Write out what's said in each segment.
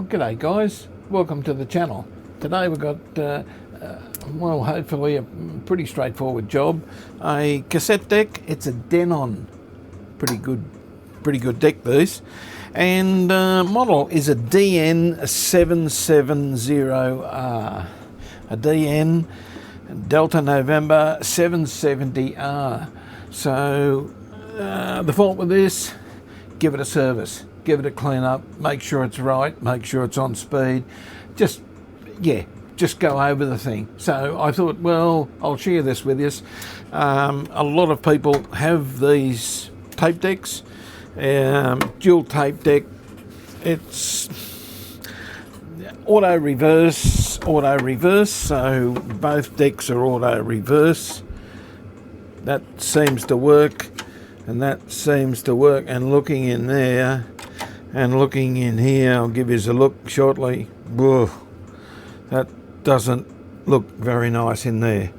G'day guys, welcome to the channel. Today we've got, well, hopefully a pretty straightforward job. A cassette deck. It's a Denon. Pretty good deck these. And model is a DN770R. A DN Delta November 770R. So the fault with this, give it a service. Give it a clean up, make sure it's right, make sure it's on speed. Just go over the thing. So I thought, well, I'll share this with you. A lot of people have these tape decks, dual tape deck. It's auto reverse, so both decks are auto reverse. That seems to work, and that seems to work, and looking in there, and looking in here, I'll give you a look shortly. Whoa, that doesn't look very nice in there.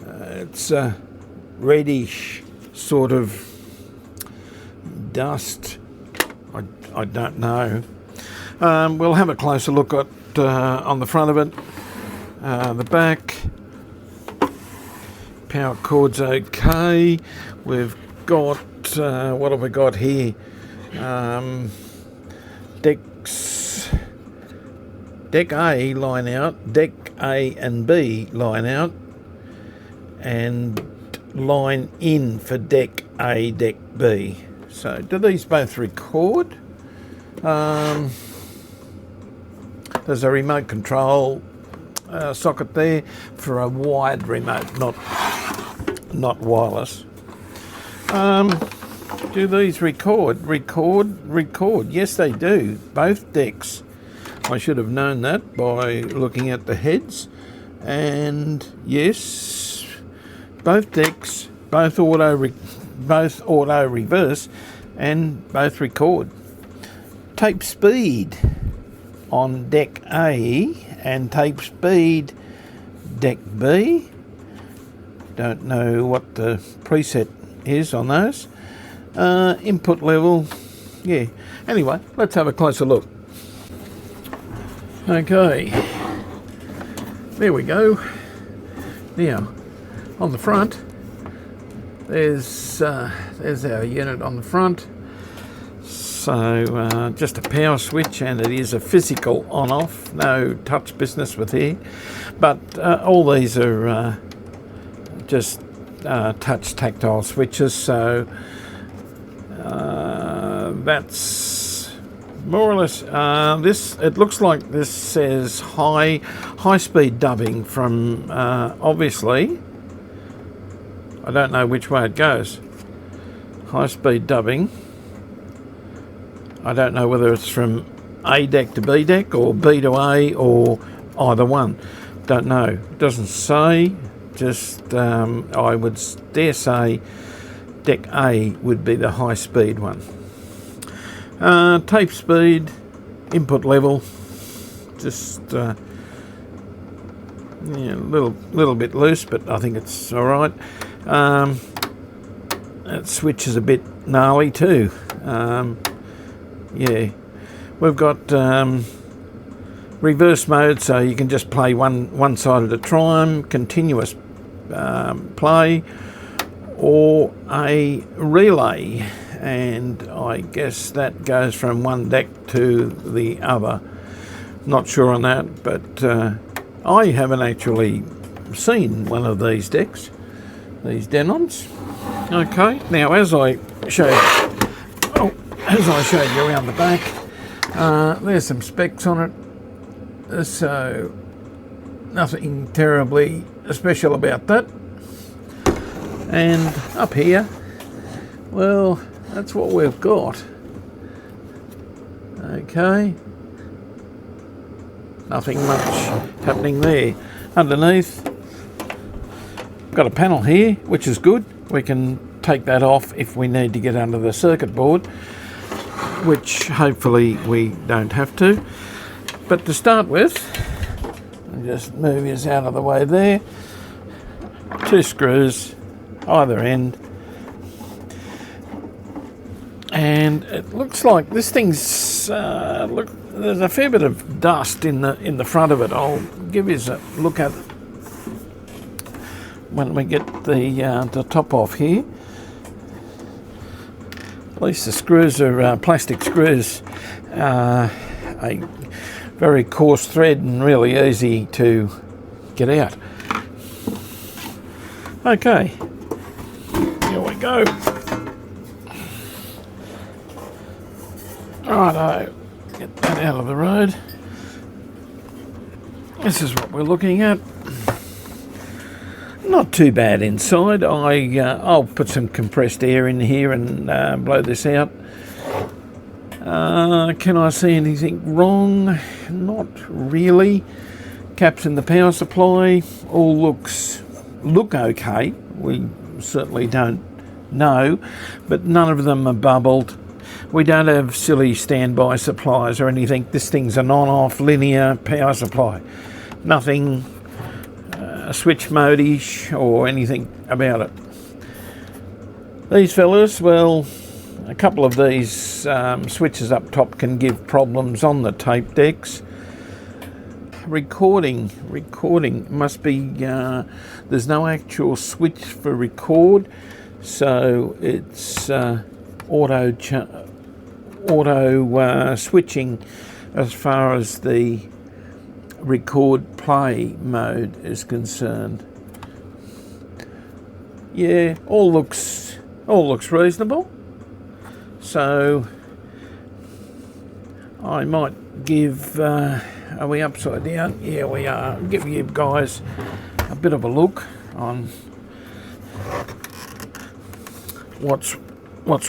It's a reddish sort of dust. I don't know. We'll have a closer look at on the front of it, the back. Power cord's okay. We've got what have we got here? Deck A line out, deck A and B line out, and line in for deck A, deck B. So do these both record? There's a remote control socket there for a wired remote, not wireless. Do these record? Yes, they do. Both decks. I should have known that by looking at the heads. And yes, both decks, both auto reverse, and both record. Tape speed on deck A and tape speed deck B. Don't know what the preset is on those. Input level, yeah. Anyway, let's have a closer look. Okay, there we go. Now, on the front, there's our unit on the front. So just a power switch, and it is a physical on-off. No touch business with here, but all these are just touch tactile switches. So that's more or less this. It looks like this says high speed dubbing from obviously, I don't know which way it goes. High speed dubbing. I don't know whether it's from A deck to B deck or B to A or either one. Don't know. It doesn't say. Just I would dare say deck A would be the high speed one. Tape speed, input level, just a little bit loose, but I think it's all right. That switch is a bit gnarly too. Yeah, we've got reverse mode, so you can just play one side at a time, continuous play, or a relay, and I guess that goes from one deck to the other. Not sure on that, but I haven't actually seen one of these decks, these Denons. Okay, now as I showed you around the back, there's some specs on it, so nothing terribly special about that. And up here, well, that's what we've got. Okay, nothing much happening there. Underneath, got a panel here, which is good. We can take that off if we need to get under the circuit board, which hopefully we don't have to. But to start with, I'll just move this out of the way there. 2 screws either end, and it looks like this thing's it's look, there's a fair bit of dust in the front of it. I'll give you a look at it when we get the top off here. At least the screws are plastic screws, a very coarse thread and really easy to get out. Okay, here we go. Righto, get that out of the road. This is what we're looking at. Not too bad inside. I'll put some compressed air in here and blow this out. Can I see anything wrong? Not really. Caps in the power supply all look okay. We certainly don't know, but none of them are bubbled. We don't have silly standby supplies or anything. This thing's an on-off linear power supply. Nothing switch mode-ish or anything about it. These fellas, well, a couple of these switches up top can give problems on the tape decks. Recording must be, there's no actual switch for record, so it's auto switching as far as the record play mode is concerned. Yeah, all looks reasonable. So I might give, are we upside down? Yeah, we are. Give you guys a bit of a look on what's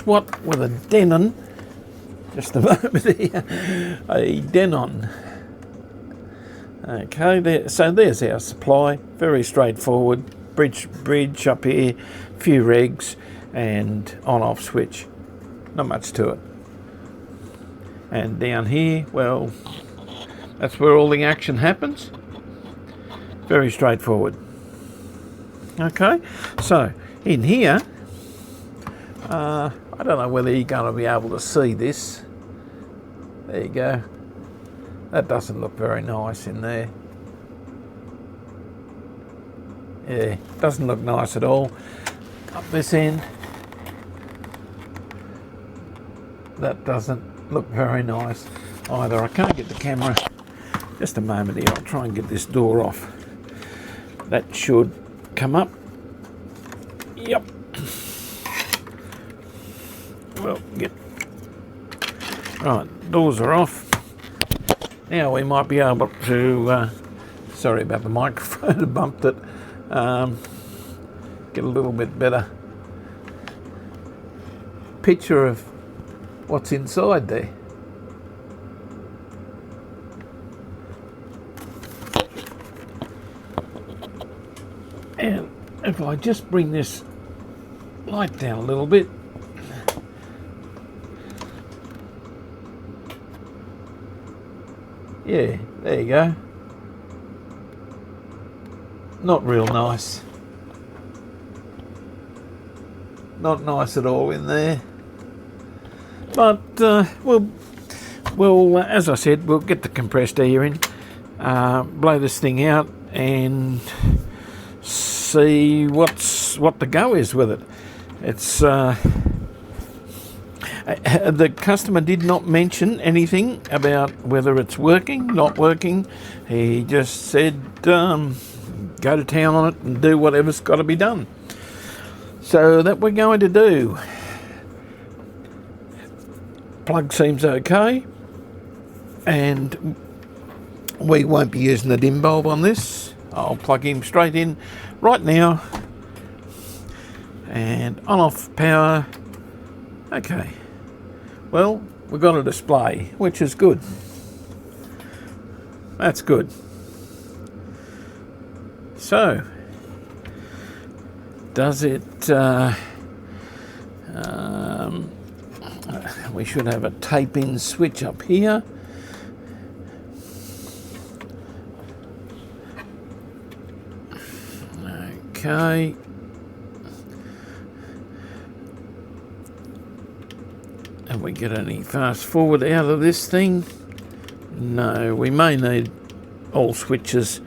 what with a Denon. Just a moment here. A Denon. Okay, so there's our supply. Very straightforward. Bridge up here, few regs, and on-off switch. Not much to it. And down here, well, that's where all the action happens. Very straightforward. Okay, so in here, I don't know whether you're going to be able to see this. There you go. That doesn't look very nice in there. Yeah, doesn't look nice at all. Up this end, that doesn't look very nice either. I can't get the camera. Just a moment here, I'll try and get this door off. That should come up. Yep. Well, right, doors are off. Now we might be able to, sorry about the microphone, I bumped it, get a little bit better picture of what's inside there. And if I just bring this light down a little bit, yeah, there you go. Not real nice. Not nice at all in there. But we'll as I said, we'll get the compressed air in, blow this thing out, and see what the go is with it. It's the customer did not mention anything about whether it's working, not working. He just said go to town on it and do whatever's got to be done. So that we're going to do. Plug seems okay, and we won't be using the dim bulb on this. I'll plug him straight in right now, and on off power. Okay, well, we've got a display, which is good. That's good. So does it we should have a tape in switch up here. Okay. Have we get any fast forward out of this thing? No, we may need all switches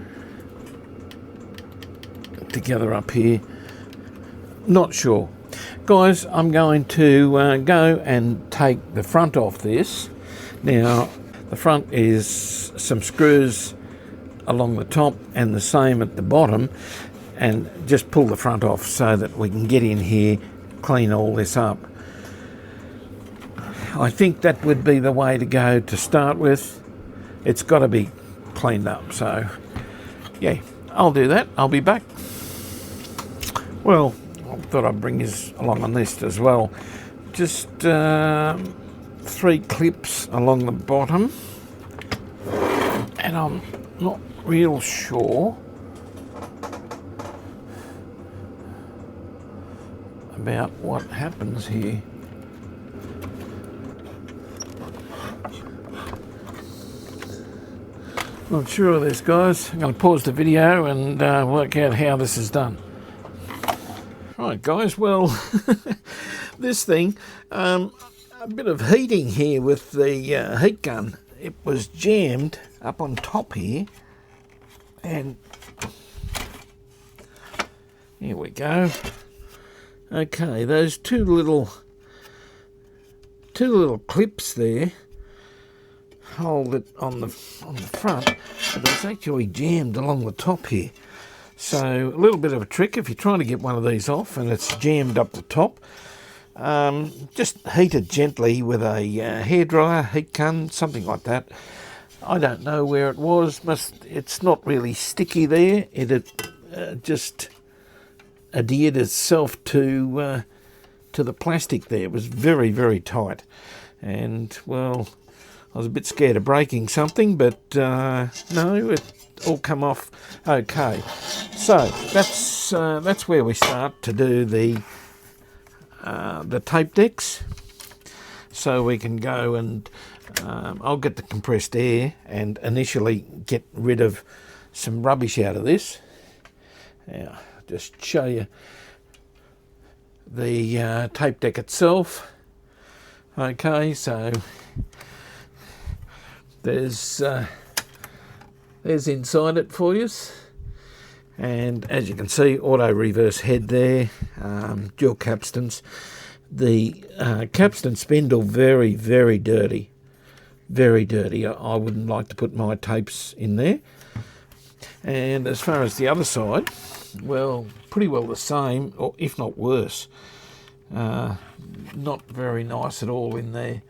together up here. Not sure. Guys, I'm going to go and take the front off this. Now, the front is some screws along the top and the same at the bottom, and just pull the front off so that we can get in here, clean all this up. I think that would be the way to go to start with. It's got to be cleaned up, so yeah, I'll do that. I'll be back. Well, I thought I'd bring you along on this as well. Just 3 clips along the bottom, and I'm not real sure about what happens here. Not sure of this, guys. I'm going to pause the video and work out how this is done. Right, guys, well, this thing, a bit of heating here with the heat gun. It was jammed up on top here, and here we go. Okay, those two little clips there hold it on the front, but it's actually jammed along the top here. So a little bit of a trick if you're trying to get one of these off and it's jammed up the top. Just heat it gently with a hairdryer, heat gun, something like that. I don't know where it was. It's not really sticky there. It had just adhered itself to the plastic there. It was very, very tight, and well, I was a bit scared of breaking something, but no, it all come off okay. So that's where we start to do the tape decks. So we can go and I'll get the compressed air and initially get rid of some rubbish out of this. Now, just show you the tape deck itself. Okay, so there's inside it for you, and as you can see, auto reverse head there, dual capstans. The capstan spindle very, very dirty, very dirty. I wouldn't like to put my tapes in there. And as far as the other side, well, pretty well the same, or if not worse. Not very nice at all in there.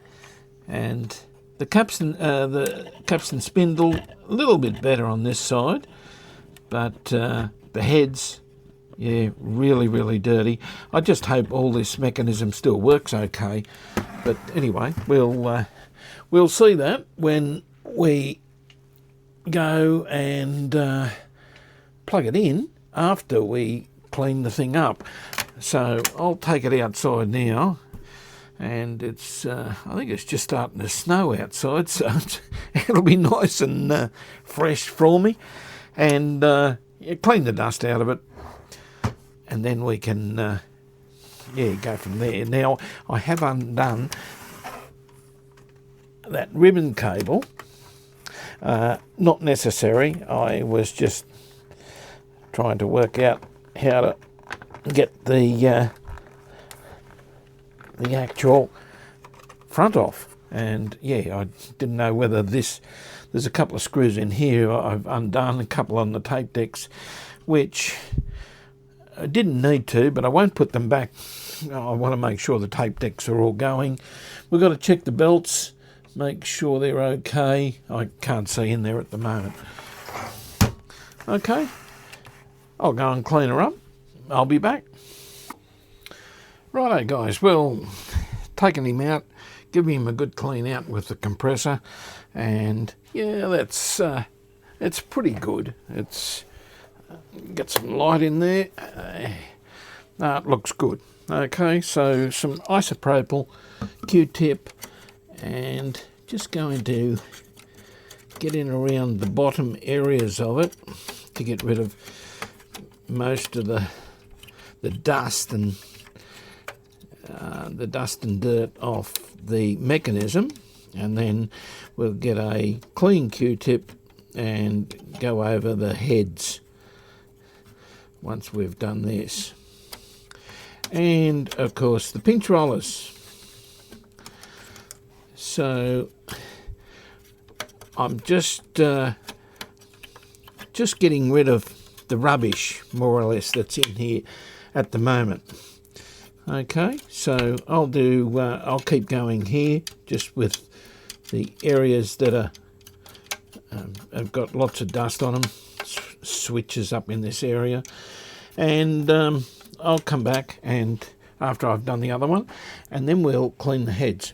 And the capstan spindle, a little bit better on this side, but the heads, yeah, really, really dirty. I just hope all this mechanism still works okay. But anyway, we'll see that when we go and plug it in after we clean the thing up. So I'll take it outside now, and it's I think it's just starting to snow outside, so it'll be nice and fresh for me, and clean the dust out of it, and then we can go from there. Now I have undone that ribbon cable. Not necessary. I was just trying to work out how to get the actual front off, and yeah, I didn't know whether there's a couple of screws in here I've undone, a couple on the tape decks, which I didn't need to, but I won't put them back. I want to make sure the tape decks are all going. We've got to check the belts, make sure they're okay. I can't see in there at the moment. Okay, I'll go and clean her up. I'll be back. Righto guys, well, taking him out, giving him a good clean out with the compressor, and yeah, that's it's pretty good. It's got some light in there. It looks good. Okay, so some isopropyl Q-tip, and just going to get in around the bottom areas of it to get rid of most of the dust and the dust and dirt off the mechanism, and then we'll get a clean Q-tip and go over the heads once we've done this. And of course the pinch rollers. So I'm just getting rid of the rubbish, more or less, that's in here at the moment. Okay, so I'll keep going here just with the areas that are have got lots of dust on them, switches up in this area, and I'll come back and after I've done the other one, and then we'll clean the heads.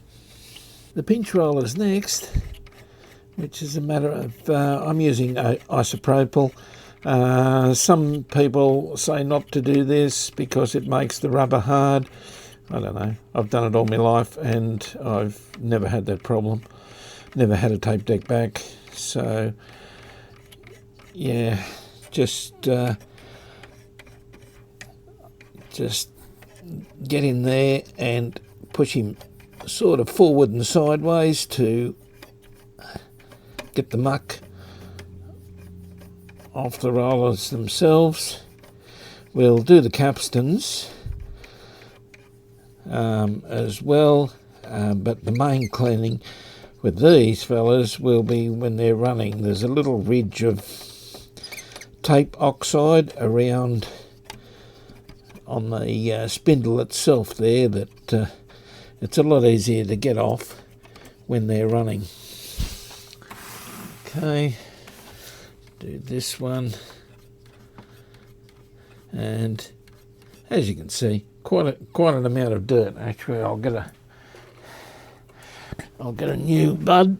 The pinch rollers next, which is a matter of I'm using isopropyl. Some people say not to do this because it makes the rubber hard. I don't know. I've done it all my life and I've never had that problem. Never had a tape deck back. So, yeah, just get in there and push him sort of forward and sideways to get the muck off the rollers themselves. We'll do the capstans as well, but the main cleaning with these fellas will be when they're running. There's a little ridge of tape oxide around on the spindle itself there that it's a lot easier to get off when they're running. Okay, do this one, and as you can see, quite an amount of dirt. Actually, I'll get a new bud.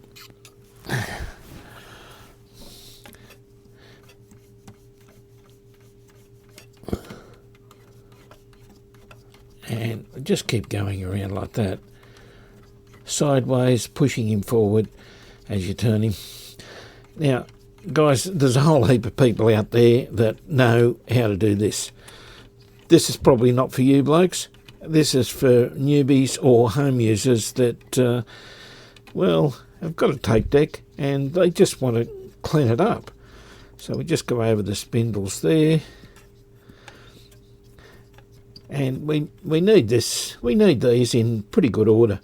And just keep going around like that, sideways, pushing him forward as you turn him. Now, guys, there's a whole heap of people out there that know how to do this. This is probably not for you blokes. This is for newbies or home users that, well, have got a tape deck and they just want to clean it up. So we just go over the spindles there. And we need this. We need these in pretty good order.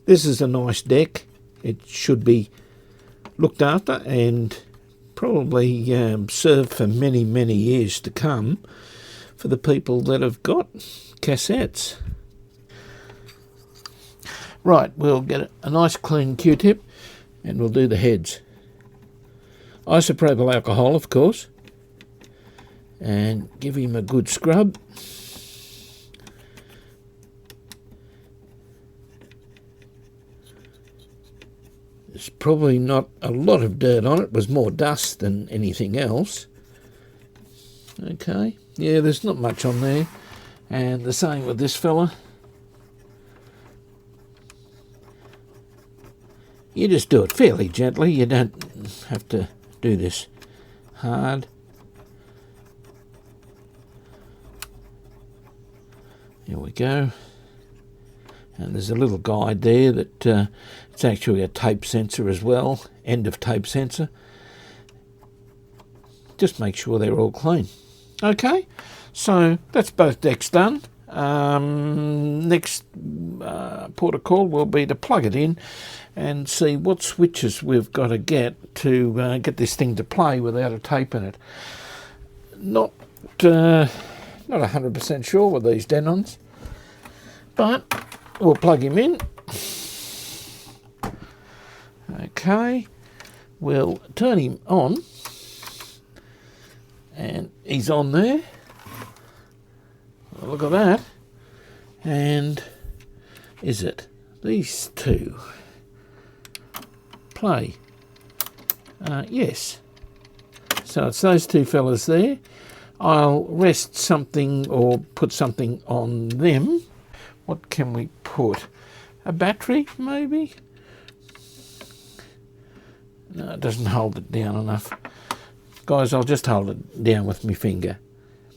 This is a nice deck. It should be looked after and probably serve for many, many years to come for the people that have got cassettes. Right, we'll get a nice clean Q-tip and we'll do the heads. Isopropyl alcohol, of course, and give him a good scrub. There's probably not a lot of dirt on it. It was more dust than anything else. Okay, yeah, there's not much on there. And the same with this fella. You just do it fairly gently. You don't have to do this hard. Here we go. And there's a little guide there that it's actually a tape sensor as well, end of tape sensor. Just make sure they're all clean. Okay, so that's both decks done. Next port of call will be to plug it in and see what switches we've got to get this thing to play without a tape in it. Not 100% sure with these Denons, but we'll plug him in. Okay, we'll turn him on, and he's on there. Look at that. And is it these two? Play. Yes. So it's those two fellas there. I'll rest something or put something on them. What can we put? A battery, maybe? No, it doesn't hold it down enough. Guys, I'll just hold it down with my finger.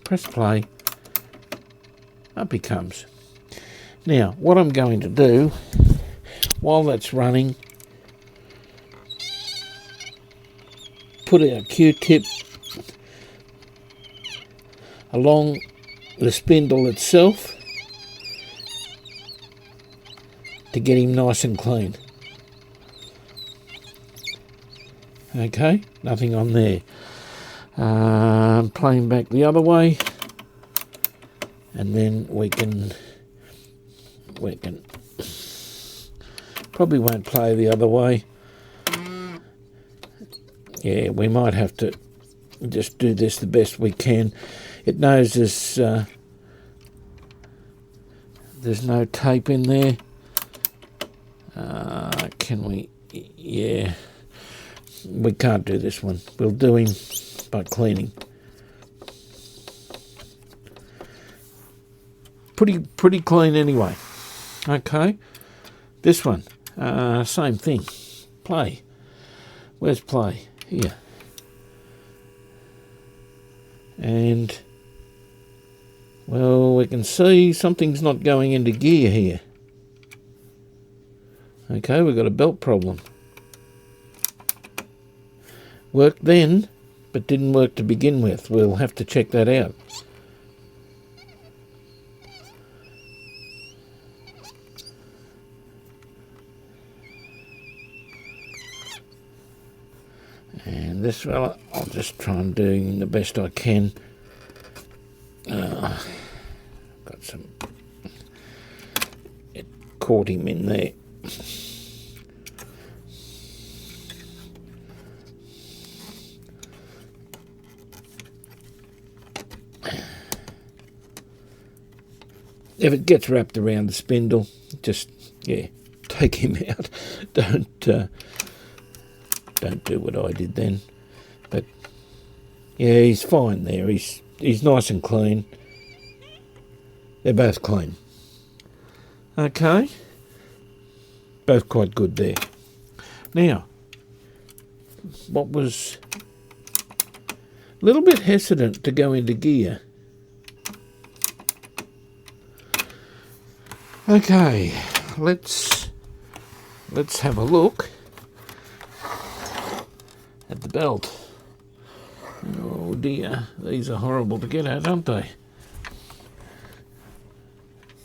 Press play. Up he comes. Now, what I'm going to do, while that's running, put our Q-tip along the spindle itself to get him nice and clean. Okay, nothing on there. Playing back the other way, and then we can probably won't play the other way. Yeah, we might have to just do this the best we can. It knows there's no tape in there. Can we? Yeah, we can't do this one. We'll do him by cleaning. Pretty clean anyway. Okay, this one, same thing. Play. Where's play? Here. And, well, we can see something's not going into gear here. Okay, we've got a belt problem. Worked then, but didn't work to begin with. We'll have to check that out. And this fella, I'll just try and do the best I can. Got some... It caught him in there. If it gets wrapped around the spindle, just, yeah, take him out. Don't do what I did then. But yeah, he's fine there. He's nice and clean. They're both clean. Okay. Both quite good there. Now, what was a little bit hesitant to go into gear. Okay, let's have a look at the belt. Oh dear, these are horrible to get at, aren't they?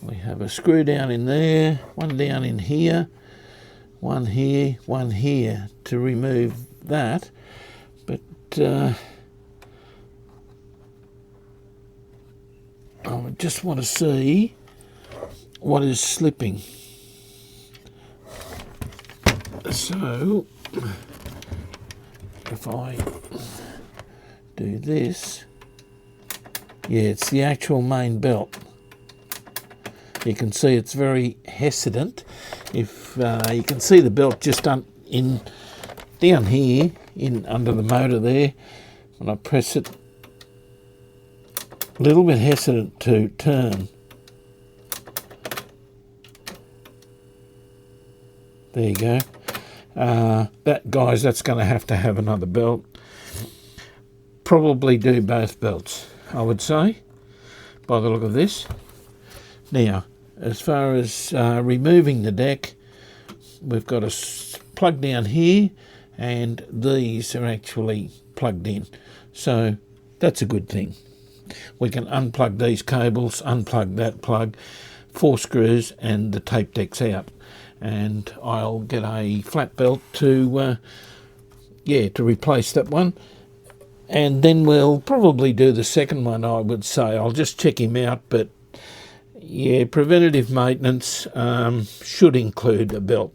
We have a screw down in there, one down in here, one here to remove that. But I just want to see what is slipping. So if I do this, yeah, it's the actual main belt. You can see it's very hesitant. If you can see the belt just down here, under the motor there, when I press it, a little bit hesitant to turn. There you go. That's going to have another belt. Probably do both belts, I would say, by the look of this. Now, as far as removing the deck, we've got a plug down here, and these are actually plugged in. So that's a good thing. We can unplug these cables, unplug that plug, 4 screws, and the tape deck's out. And I'll get a flat belt to replace that one. And then we'll probably do the second one, I would say. I'll just check him out, but yeah, preventative maintenance should include a belt.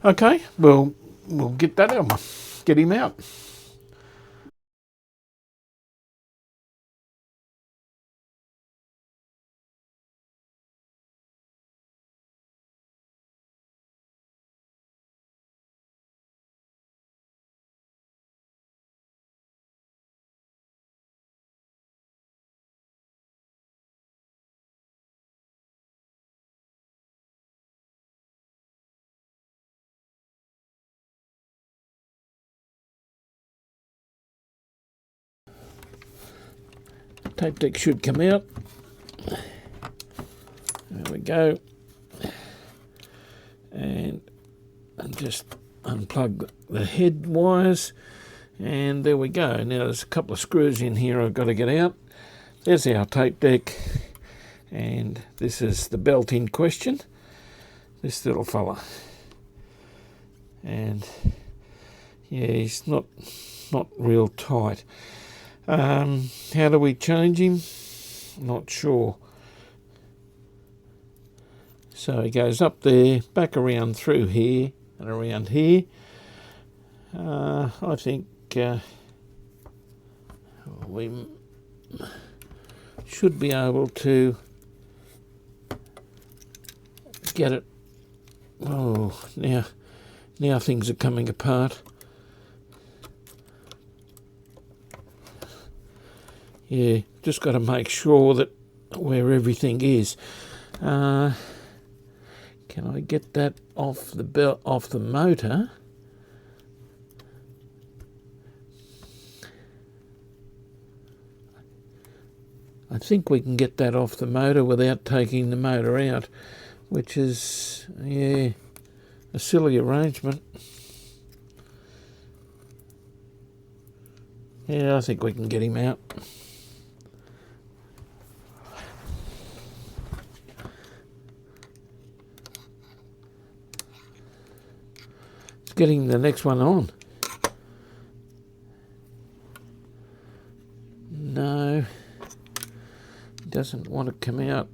Okay, well, we'll get that out. Get him out. Tape deck should come out. There we go. And just unplug the head wires, and there we go. Now there's a couple of screws in here I've got to get out. There's our tape deck, and this is the belt in question, this little fella. And yeah, he's not real tight. How do we change him? Not sure. So he goes up there, back around through here and around here. I think we should be able to get it. Oh, now things are coming apart. Yeah, just got to make sure that where everything is. Can I get that off the belt, off the motor? I think we can get that off the motor without taking the motor out, which is, yeah, a silly arrangement. Yeah, I think we can get him out. Getting the next one on. No, it doesn't want to come out.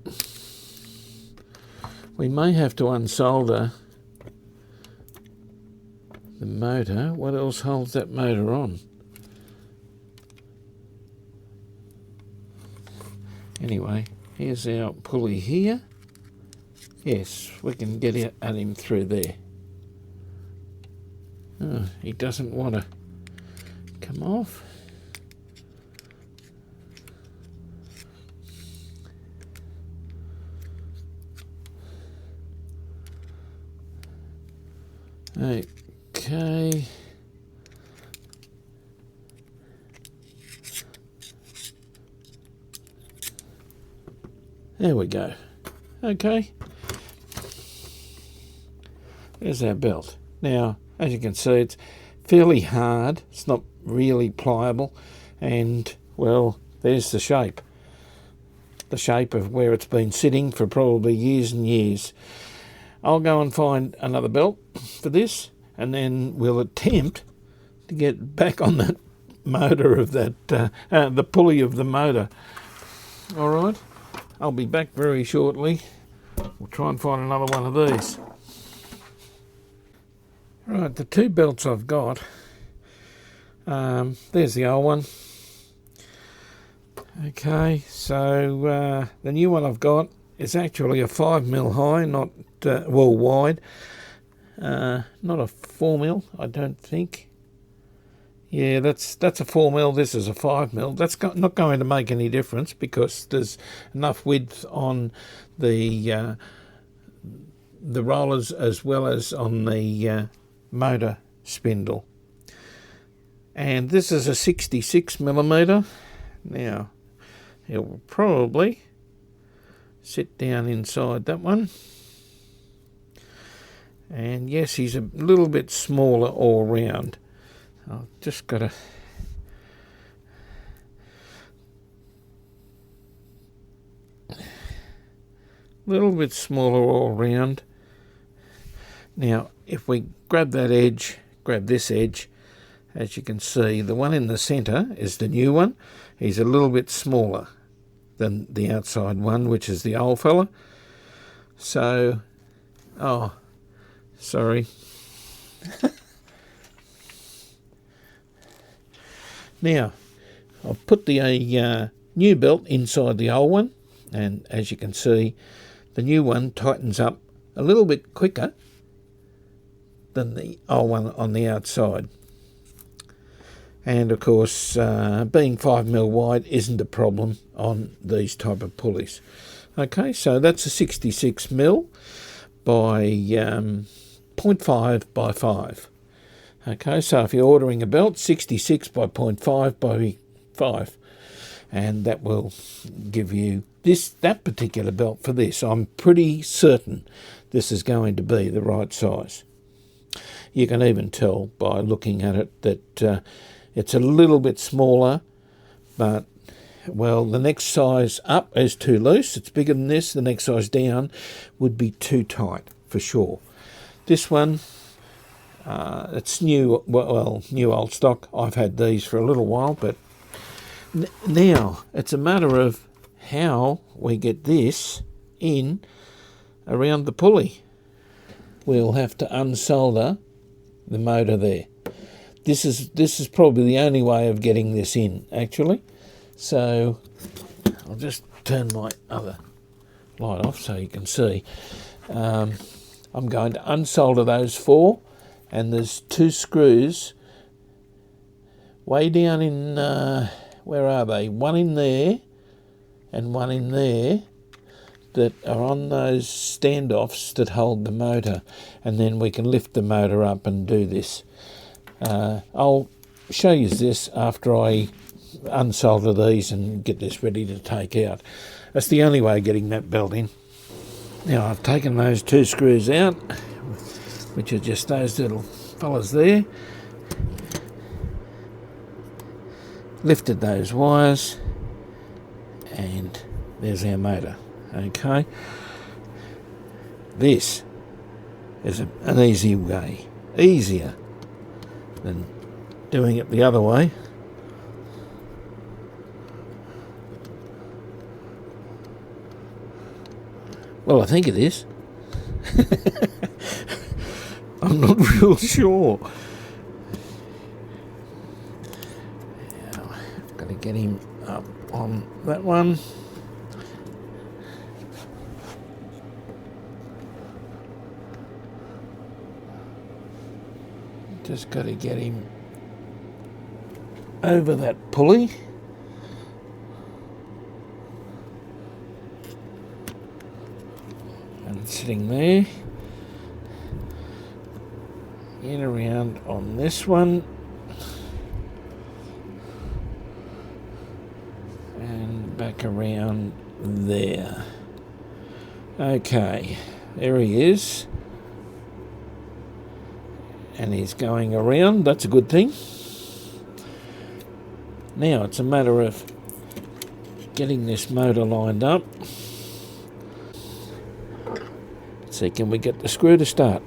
We may have to unsolder the motor. What else holds that motor on? Anyway, here's our pulley here. Yes, we can get at him through there. Oh, he doesn't want to come off. Okay. There we go. Okay. There's our belt. Now, as you can see, it's fairly hard. It's not really pliable. And, well, there's the shape. The shape of where it's been sitting for probably years and years. I'll go and find another belt for this, and then we'll attempt to get back on that motor of that, the pulley of the motor. All right, I'll be back very shortly. We'll try and find another one of these. Right, the two belts I've got, there's the old one. Okay, so the new one I've got is actually a 5mm high, not wide, not a 4mm, I don't think. Yeah, that's a 4mm, this is a 5mm. That's not going to make any difference because there's enough width on the rollers as well as on the motor spindle. And this is a 66mm. Now, he'll probably sit down inside that one. And yes, he's a little bit smaller all round. I've just got a little bit smaller all round. Now, if we grab that edge, grab this edge, as you can see, the one in the centre is the new one. He's a little bit smaller than the outside one, which is the old fella. So, oh, sorry. Now, I've put the new belt inside the old one, and as you can see, the new one tightens up a little bit quicker than the old one on the outside. And of course, being 5mm wide isn't a problem on these type of pulleys. Okay, so that's a 66mm by 0.5 by 5. Okay, so if you're ordering a belt, 66 by 0.5 by 5. and that will give you that particular belt for this. I'm pretty certain this is going to be the right size. You can even tell by looking at it that it's a little bit smaller, but well, the next size up is too loose. It's bigger than this. The next size down would be too tight for sure. This one, it's new, well, new old stock. I've had these for a little while, but now it's a matter of how we get this in around the pulley. We'll have to unsolder the motor there. This is probably the only way of getting this in, actually. So I'll just turn my other light off so you can see. I'm going to unsolder those 4, and there's 2 screws way down in, where are they? One in there and one in there that are on those standoffs that hold the motor, and then we can lift the motor up and do this. I'll show you this after I unsolder these and get this ready to take out. That's the only way of getting that belt in. Now I've taken those 2 screws out, which are just those little fellas there, lifted those wires, and there's our motor. Okay, this is an easy way, easier than doing it the other way. Well, I think it is. I'm not real sure. Now, I've got to get him up on that one. Just got to get him over that pulley. And it's sitting there. In around on this one. And back around there. Okay, there he is. And he's going around, that's a good thing. Now it's a matter of getting this motor lined up. Let's see, can we get the screw to start?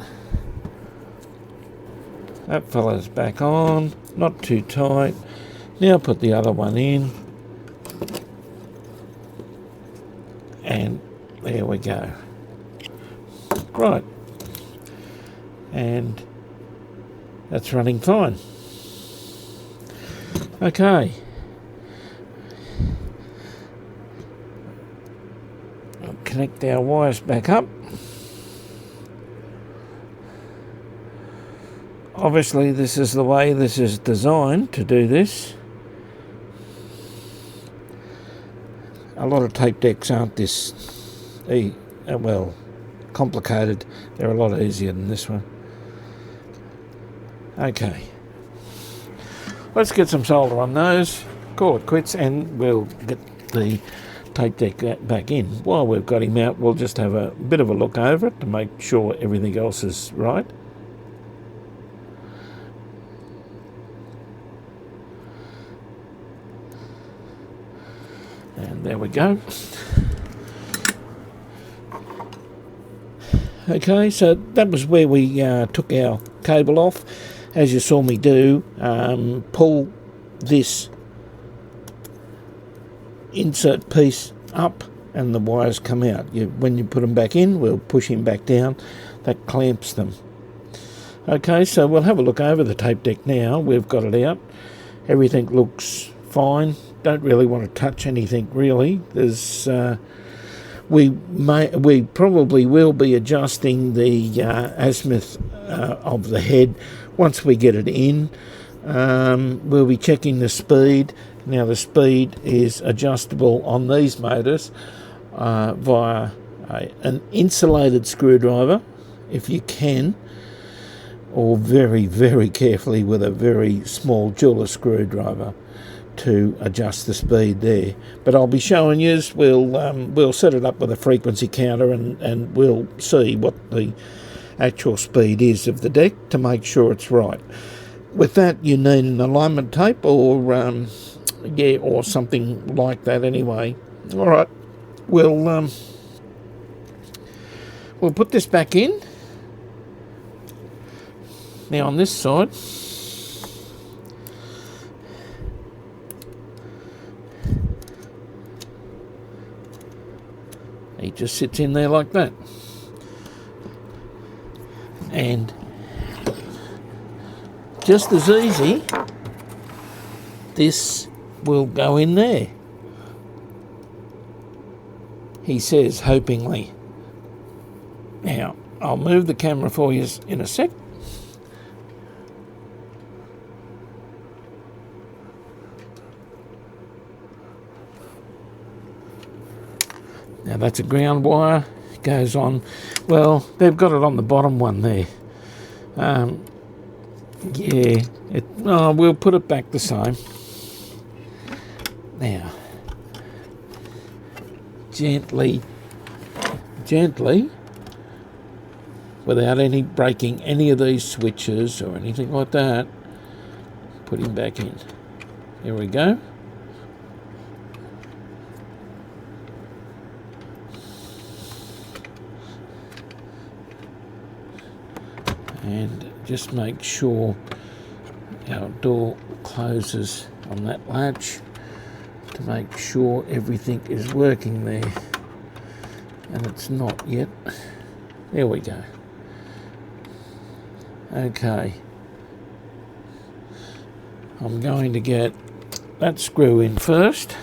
That fella's back on, not too tight. Now put the other one in. And there we go. Right. And that's running fine. Okay. I'll connect our wires back up. Obviously this is the way this is designed to do this. A lot of tape decks aren't this well complicated. They're a lot easier than this one. Okay, let's get some solder on those, call it quits, and we'll get the tape deck back in. While we've got him out, we'll just have a bit of a look over it to make sure everything else is right. And there we go. Okay, so that was where we took our cable off. As you saw me do, pull this insert piece up and the wires come out. When you put them back in, we'll push him back down. That clamps them. Okay, so we'll have a look over the tape deck now. We've got it out. Everything looks fine. Don't really want to touch anything really. There's we probably will be adjusting the azimuth of the head once we get it in. We'll be checking the speed. Now the speed is adjustable on these motors via an insulated screwdriver, if you can, or very, very carefully with a very small jeweler screwdriver. to adjust the speed there. But I'll be showing you, we'll set it up with a frequency counter, and we'll see what the actual speed is of the deck to make sure it's right. With that, you need an alignment tape or something like that anyway. All right, we'll put this back in. Now on this side, he just sits in there like that. And just as easy, this will go in there, he says, hopingly. Now, I'll move the camera for you in a sec. Now that's a ground wire, goes on, well, they've got it on the bottom one there. We'll put it back the same. Now, gently, without any breaking any of these switches or anything like that, put him back in. Here we go. And just make sure our door closes on that latch to make sure everything is working there, and it's not yet. There we go. Okay, I'm going to get that screw in first.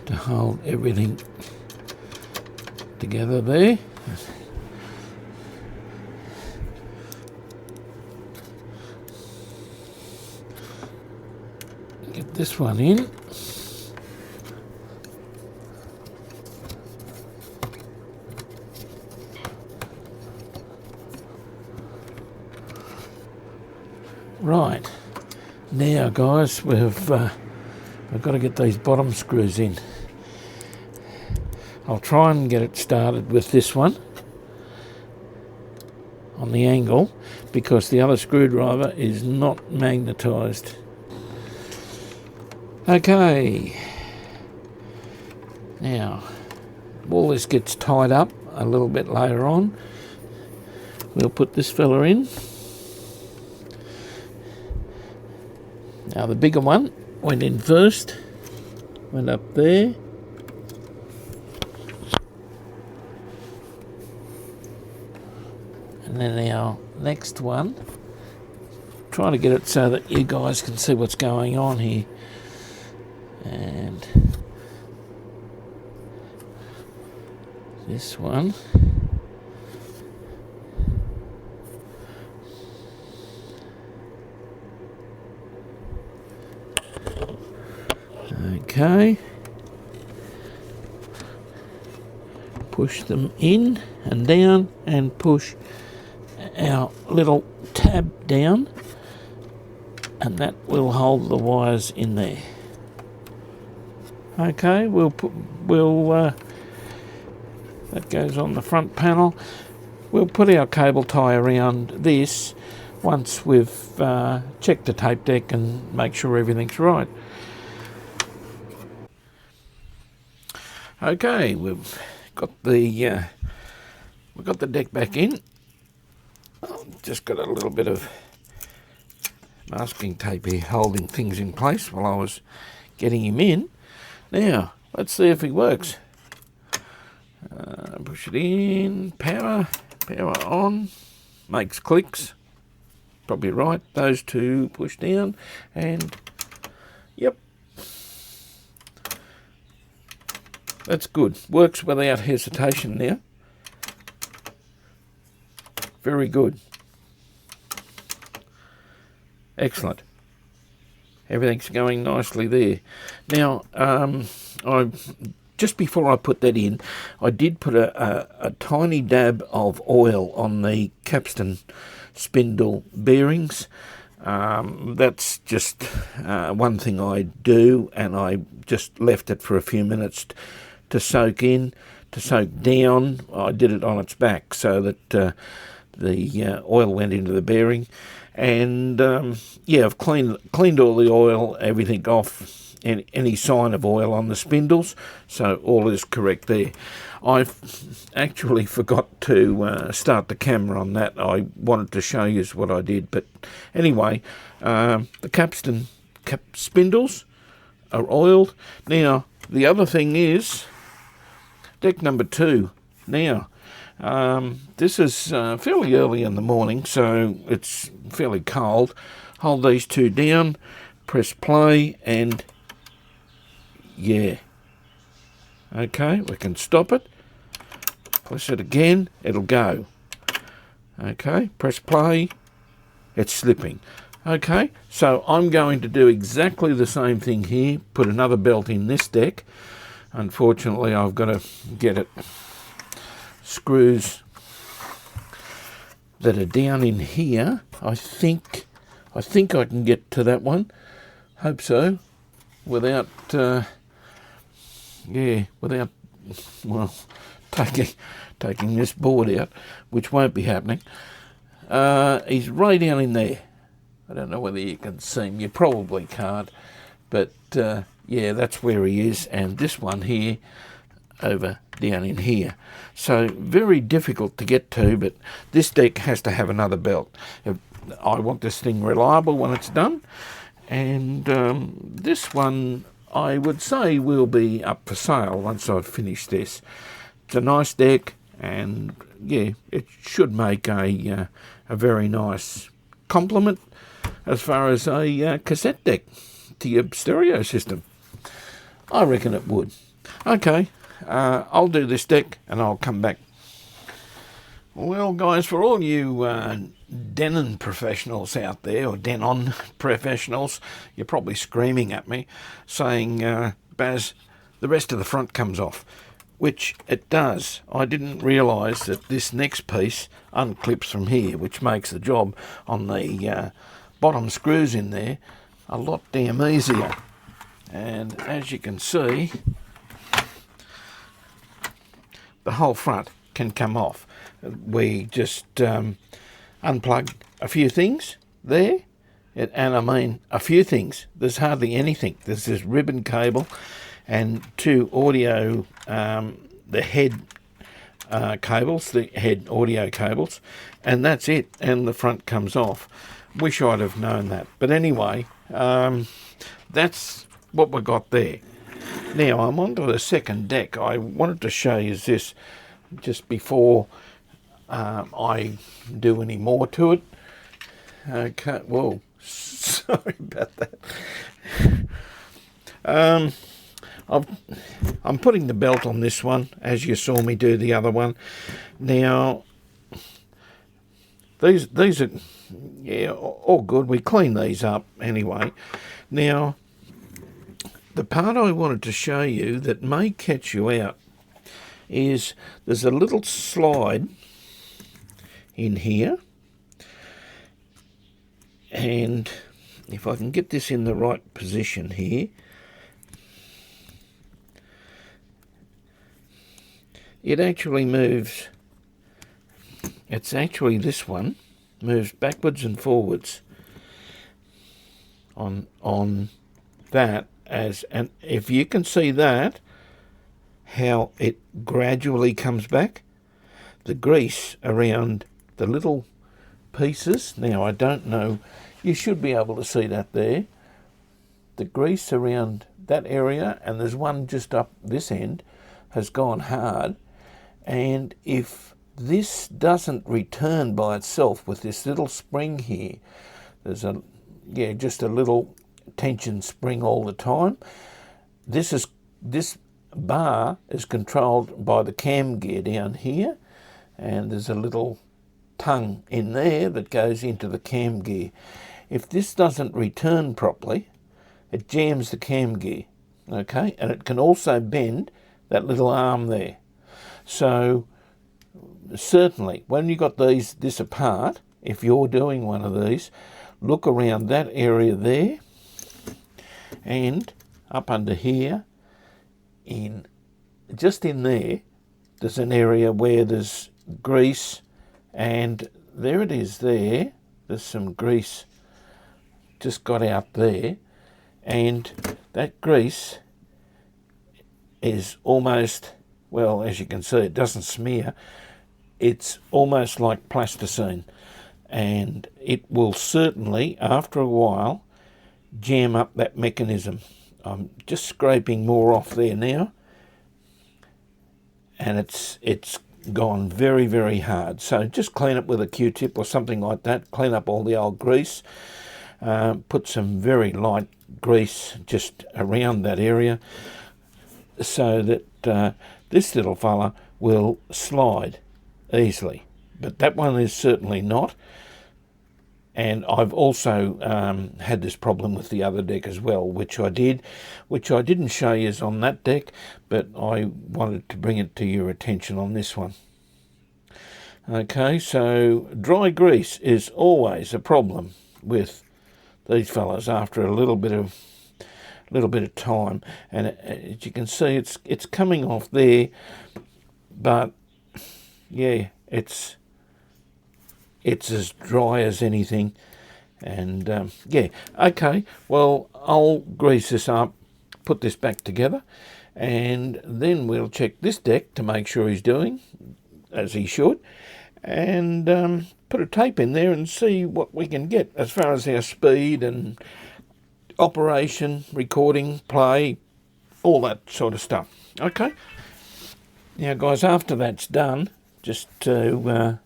To hold everything together there. Get this one in. Right, now guys, we've got to get these bottom screws in. I'll try and get it started with this one on the angle, because the other screwdriver is not magnetised. Okay, now all this gets tied up a little bit later on. We'll put this fella in. Now the bigger one went in first, went up there. And then our next one, trying to get it so that you guys can see what's going on here. And this one. Okay. Push them in and down and push our little tab down, and that will hold the wires in there. Okay, that goes on the front panel. We'll put our cable tie around this once we've checked the tape deck and make sure everything's right. Okay, we've got the deck back in. Just got a little bit of masking tape here holding things in place while I was getting him in. Now, let's see if he works. Push it in, power on, makes clicks. Probably right, those two push down, and yep. That's good, works without hesitation now. Very good. Excellent. everything's going nicely there. Now, just before I put that in, I did put a tiny dab of oil on the capstan spindle bearings. That's just one thing I do, and I just left it for a few minutes to soak down. I did it on its back so that the oil went into the bearing, and yeah, I've cleaned all the oil, everything off, any sign of oil on the spindles, so all is correct there. I've actually forgot to start the camera on that. I wanted to show you what I did, but anyway, the capstan spindles are oiled. Now, the other thing is deck number 2. Now, this is fairly early in the morning, so it's fairly cold. Hold these two down, press play, and yeah. Okay, we can stop it. Press it again, it'll go. Okay, press play, it's slipping. Okay, so I'm going to do exactly the same thing here, put another belt in this deck. Unfortunately, I've got to get it screws that are down in here. I think I can get to that one. Hope so, without well, taking this board out, which won't be happening. He's right down in there. I don't know whether you can see him. You probably can't, but yeah, that's where he is. And this one here, over down in here. So very difficult to get to, but this deck has to have another belt. I want this thing reliable when it's done. And this one, I would say, will be up for sale once I've finished this. It's a nice deck, and yeah, it should make a very nice complement as far as a cassette deck to your stereo system. I reckon it would. Okay, I'll do this deck and I'll come back. Well, guys, for all you Denon professionals out there, or Denon professionals, you're probably screaming at me saying, Baz, the rest of the front comes off, which it does. I didn't realise that this next piece unclips from here, which makes the job on the bottom screws in there a lot damn easier. And as you can see, the whole front can come off. We just unplug a few things there, and I mean a few things. There's hardly anything. There's this ribbon cable and two audio, the head cables, the head audio cables, and that's it, and the front comes off. Wish I'd have known that. But anyway, that's what we got there. Now I'm on to the second deck. I wanted to show you this just before I do any more to it. Okay, whoa, sorry about that. I'm putting the belt on this one, as you saw me do the other one. Now, these are, yeah, all good. We clean these up anyway. Now, the part I wanted to show you that may catch you out is there's a little slide in here, and if I can get this in the right position here, it actually moves. It's actually this one moves backwards and forwards on that, and if you can see that, how it gradually comes back, the grease around the little pieces. Now I don't know, you should be able to see that there, the grease around that area, and there's one just up this end has gone hard, and if this doesn't return by itself with this little spring here, there's just a little tension spring all the time. This bar is controlled by the cam gear down here, and there's a little tongue in there that goes into the cam gear. If this doesn't return properly, it jams the cam gear, okay, and it can also bend that little arm there. So certainly when you got this apart, if you're doing one of these, look around that area there and up under here, just in there, there's an area where there's grease, and there it is there. There's some grease just got out there, and that grease is almost, well, as you can see, it doesn't smear. It's almost like plasticine, and it will certainly, after a while, jam up that mechanism. I'm just scraping more off there now, and it's gone very, very hard. So just clean it with a Q-tip or something like that. Clean up all the old grease. Put some very light grease just around that area so that this little fella will slide easily. But that one is certainly not. And I've also had this problem with the other deck as well, which I didn't show you on that deck, but I wanted to bring it to your attention on this one. Okay, so dry grease is always a problem with these fellas after a little bit of time, and as you can see, it's coming off there, but yeah, it's as dry as anything. And yeah, okay, well, I'll grease this up, put this back together, and then we'll check this deck to make sure he's doing as he should, and put a tape in there and see what we can get as far as our speed and operation, recording, play, all that sort of stuff. Okay, now guys, after that's done, just to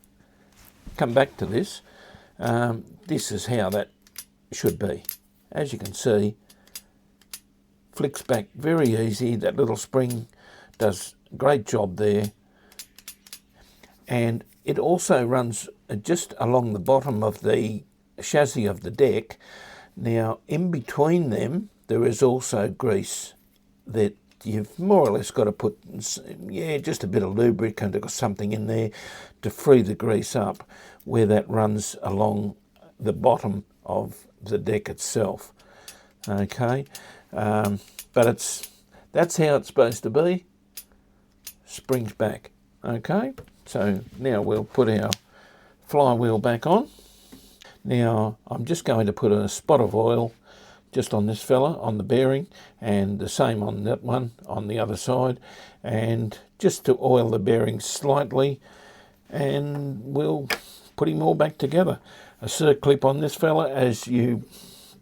come back to this, this is how that should be. As you can see, flicks back very easy. That little spring does a great job there, and it also runs just along the bottom of the chassis of the deck. Now in between them there is also grease that you've more or less got to put, just a bit of lubricant or something in there to free the grease up where that runs along the bottom of the deck itself. Okay, but that's how it's supposed to be. Springs back. Okay, so now we'll put our flywheel back on. Now I'm just going to put a spot of oil just on this fella, on the bearing, and the same on that one on the other side, and just to oil the bearing slightly, and we'll put him all back together. A circlip on this fella, as you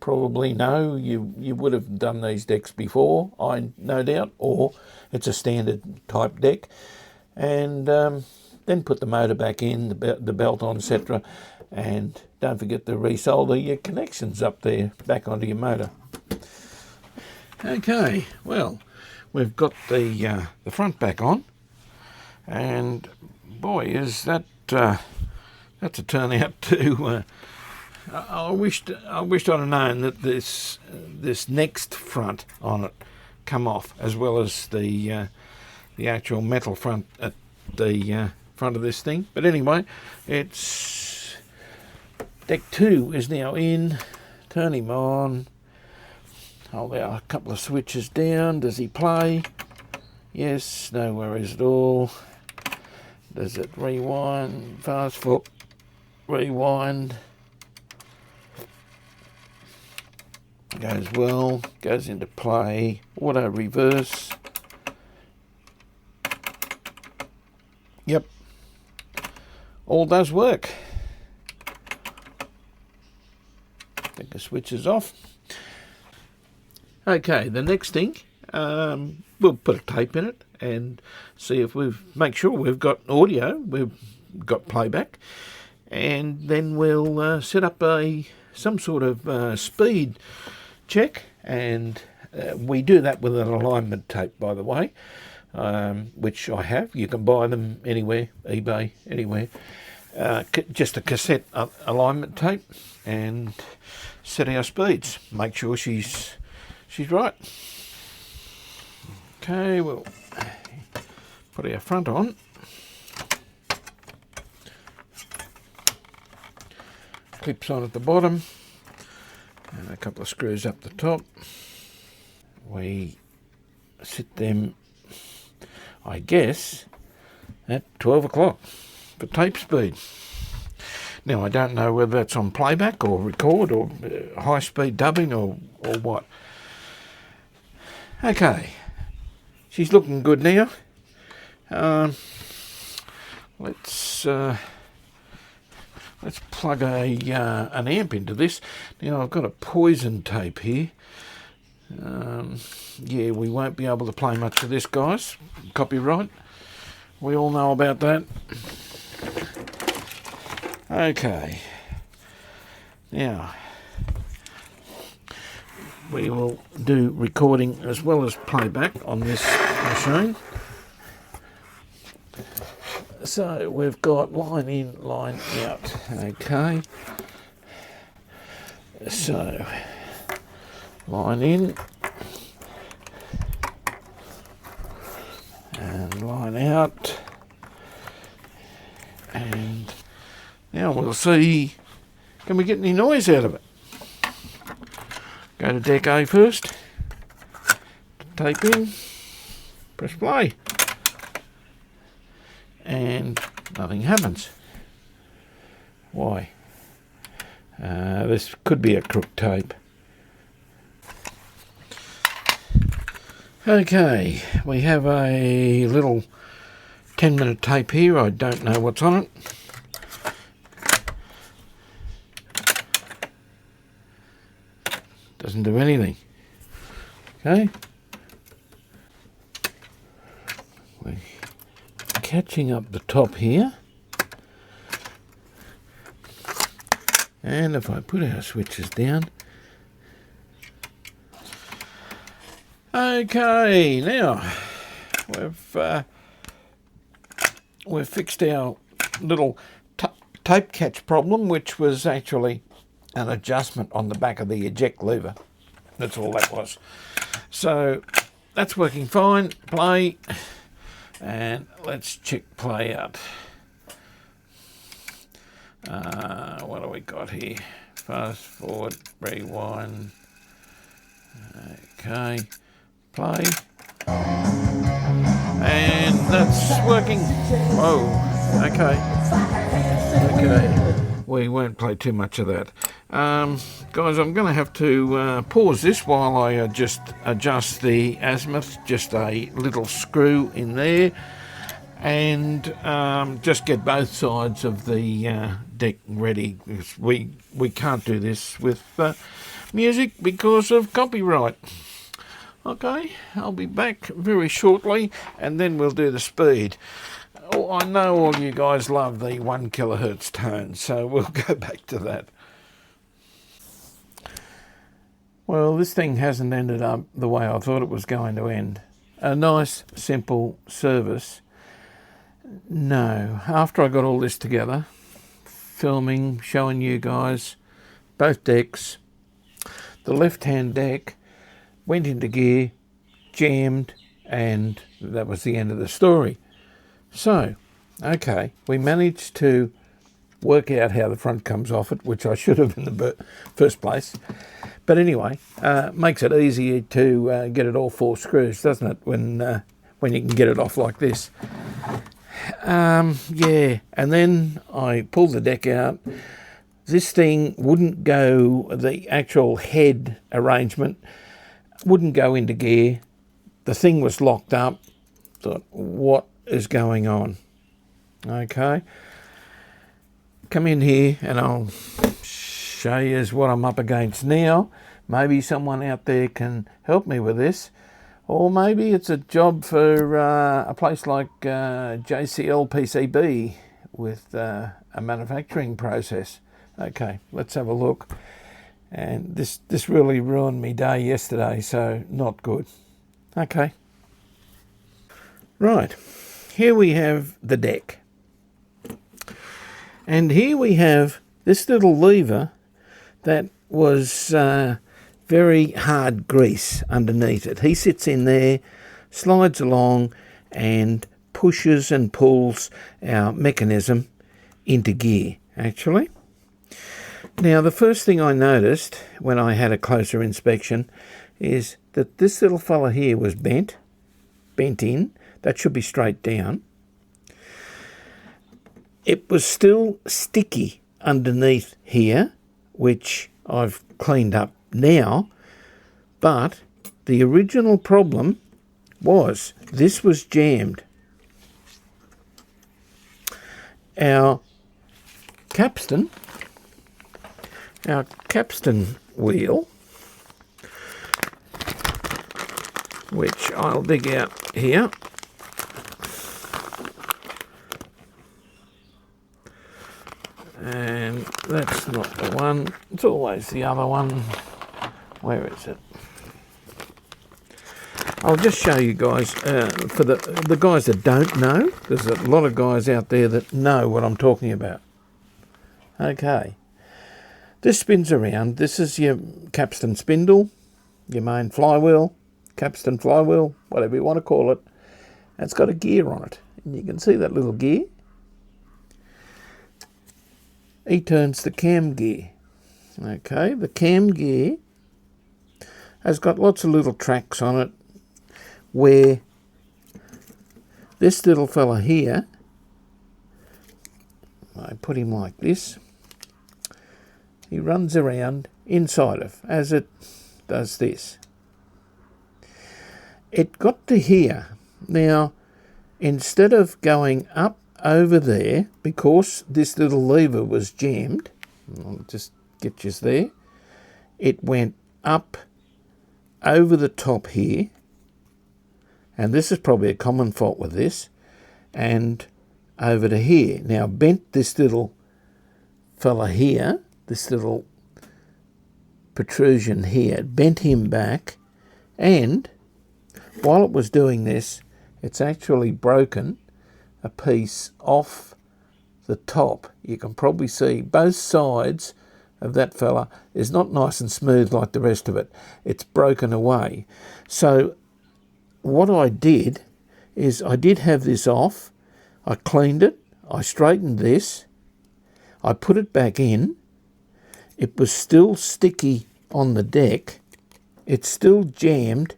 probably know, you would have done these decks before, I no doubt, or it's a standard type deck, and then put the motor back in, the belt on, etc., and don't forget to resolder your connections up there back onto your motor. Okay, well, we've got the front back on, and boy, is that's a turnout to. I wished I'd have known that this next front on it come off, as well as the actual metal front at the front of this thing. But anyway, it's deck 2 is now in. Turn him on. Hold out a couple of switches down. Does he play? Yes, no worries at all. Does it rewind? Fast forward, rewind. Goes well, goes into play. Auto reverse. Yep. All does work. Take the switches off. Okay, the next thing, we'll put a tape in it and see if make sure we've got audio, we've got playback, and then we'll set up some sort of speed check, and we do that with an alignment tape, by the way, which I have. You can buy them anywhere, eBay, anywhere. Just a cassette alignment tape, and set our speeds. Make sure she's she's right. Okay, we'll put our front on. Clips on at the bottom and a couple of screws up the top. We sit them, I guess, at 12 o'clock for tape speed. Now I don't know whether that's on playback or record or high speed dubbing or what. Okay, she's looking good now. Let's plug an amp into this. Now I've got a poison tape here. Yeah, we won't be able to play much of this, guys. Copyright. We all know about that. Okay. Now, we will do recording as well as playback on this machine. So we've got line in, line out. Okay. So line in and line out, and now we'll see, can we get any noise out of it? Go to deck A first, tape in, press play, and nothing happens. Why? This could be a crook tape. Okay, we have a little 10-minute tape here. I don't know what's on it. Doesn't do anything. Okay. We're catching up the top here. And if I put our switches down. Okay, now we've fixed our little tape catch problem, which was actually an adjustment on the back of the eject lever. That's all that was. So that's working fine. Play, and let's check play out. What do we got here? Fast forward, rewind. Okay. Play, and that's working. Whoa, okay, we won't play too much of that. Guys, I'm going to have to pause this while I just adjust the azimuth, just a little screw in there, and just get both sides of the deck ready. We can't do this with music because of copyright. Okay, I'll be back very shortly, and then we'll do the speed. Oh, I know all you guys love the 1 kilohertz tone, so we'll go back to that. Well, this thing hasn't ended up the way I thought it was going to end. A nice, simple service. No, after I got all this together, filming, showing you guys both decks, the left-hand deck went into gear, jammed, and that was the end of the story. So, okay, we managed to work out how the front comes off it, which I should have in the first place. But anyway, makes it easier to get it all 4 screws, doesn't it, when you can get it off like this. Yeah, and then I pulled the deck out. This thing wouldn't go, the actual head arrangement wouldn't go into gear. The thing was locked up. Thought, what is going on? Okay. Come in here and I'll show you what I'm up against now. Maybe someone out there can help me with this. Or maybe it's a job for a place like JCL PCB with a manufacturing process. Okay, let's have a look. And this really ruined me day yesterday, so not good. Okay. Right, here we have the deck. And here we have this little lever that was very hard grease underneath it. He sits in there, slides along and pushes and pulls our mechanism into gear, actually. Now, the first thing I noticed when I had a closer inspection is that this little fella here was bent in. That should be straight down. It was still sticky underneath here, which I've cleaned up now, but the original problem was this was jammed. Our capstan wheel, which I'll dig out here, and that's not the one, it's always the other one. Where is it? I'll just show you guys, for the guys that don't know, there's a lot of guys out there that know what I'm talking about. Okay, this spins around. This is your capstan spindle, your main flywheel, capstan flywheel, whatever you want to call it. And it's got a gear on it, and you can see that little gear. He turns the cam gear. Okay, the cam gear has got lots of little tracks on it where this little fella here, I put him like this, he runs around inside of, as it does this. It got to here. Now, instead of going up over there, because this little lever was jammed, I'll just get you there, it went up over the top here, and this is probably a common fault with this, and over to here. Now bent this little fella here, this little protrusion here, bent him back, and while it was doing this, it's actually broken a piece off the top. You can probably see both sides of that fella is not nice and smooth like the rest of it. It's broken away. So what I did is I did have this off. I cleaned it. I straightened this. I put it back in. It was still sticky on the deck. It's still jammed,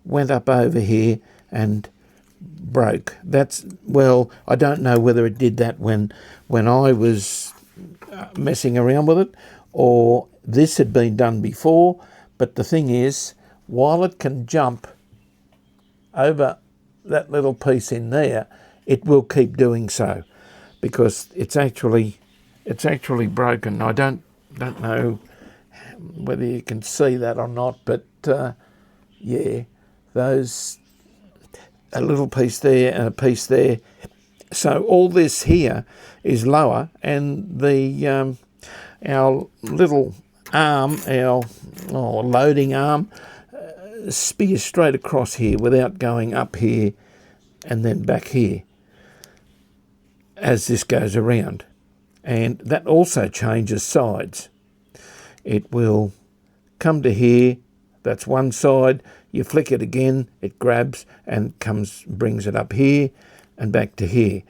went up over here and broke. That's, well, I don't know whether it did that when I was messing around with it, or this had been done before. But the thing is, while it can jump over that little piece in there, it will keep doing so because it's actually broken. I don't know whether you can see that or not, but yeah, those, a little piece there and a piece there. So all this here is lower, and the our little arm, our loading arm, spears straight across here without going up here and then back here as this goes around. And that also changes sides. It will come to here, that's one side, you flick it again, it grabs and brings it up here and back to here.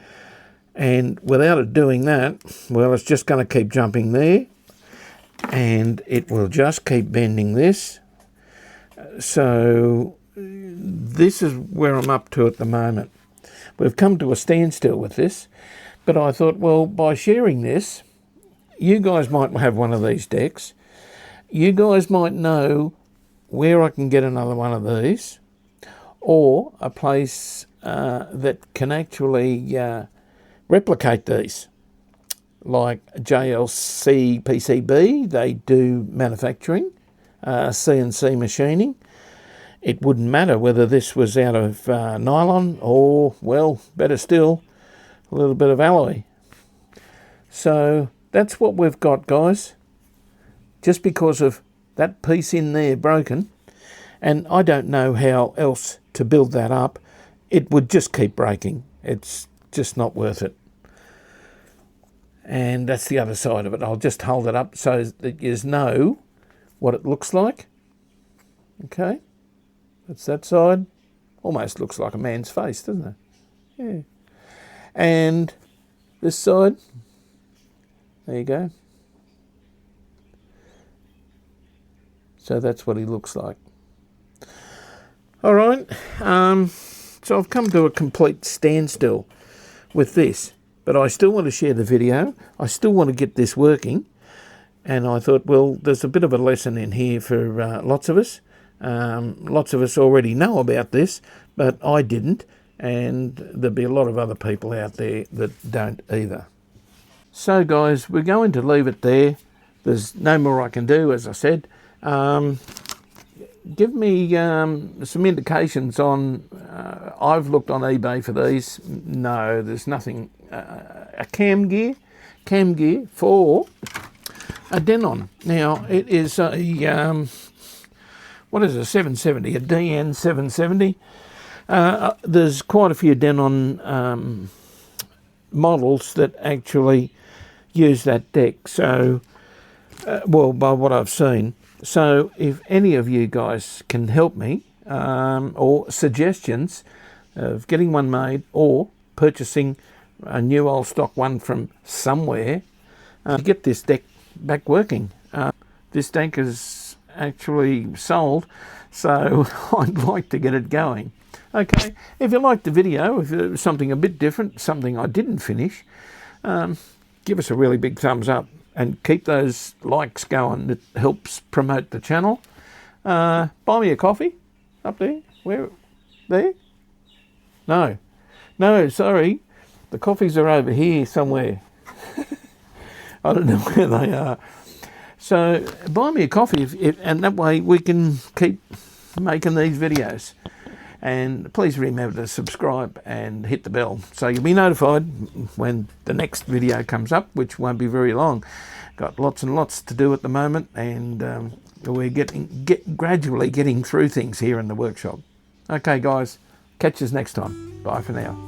And without it doing that, well, it's just going to keep jumping there, and it will just keep bending this. So this is where I'm up to at the moment. We've come to a standstill with this, but I thought, well, by sharing this, you guys might have one of these decks. You guys might know where I can get another one of these, or a place that can actually replicate these, like JLC PCB. They do manufacturing, CNC machining. It wouldn't matter whether this was out of nylon or, well, better still, a little bit of alloy. So that's what we've got, guys. Just because of that piece in there broken, and I don't know how else to build that up, it would just keep breaking. It's just not worth it. And that's the other side of it. I'll just hold it up so that you know what it looks like. Okay, that's that side. Almost looks like a man's face, doesn't it? Yeah. And this side, there you go. So that's what he looks like. All right, so I've come to a complete standstill with this, but I still want to share the video. I still want to get this working. And I thought, well, there's a bit of a lesson in here for lots of us. Lots of us already know about this, but I didn't. And there'll be a lot of other people out there that don't either. So, guys, we're going to leave it there. There's no more I can do, as I said. Give me some indications on... I've looked on eBay for these. No, there's nothing. A cam gear for a Denon. Now, it is a... what is it, a 770? A DN 770. There's quite a few Denon models that actually use that deck. So, well, by what I've seen. So if any of you guys can help me, or suggestions of getting one made or purchasing a new old stock one from somewhere, to get this deck back working. This deck is actually sold, so I'd like to get it going. Okay, if you liked the video, if it was something a bit different, something I didn't finish, give us a really big thumbs up and keep those likes going. It helps promote the channel. Buy me a coffee up there. Where? There? No, sorry. The coffees are over here somewhere. I don't know where they are. So buy me a coffee, and that way we can keep making these videos. And please remember to subscribe and hit the bell so you'll be notified when the next video comes up, which won't be very long. Got lots and lots to do at the moment, and we're gradually getting through things here in the workshop. Okay, guys, catch us next time. Bye for now.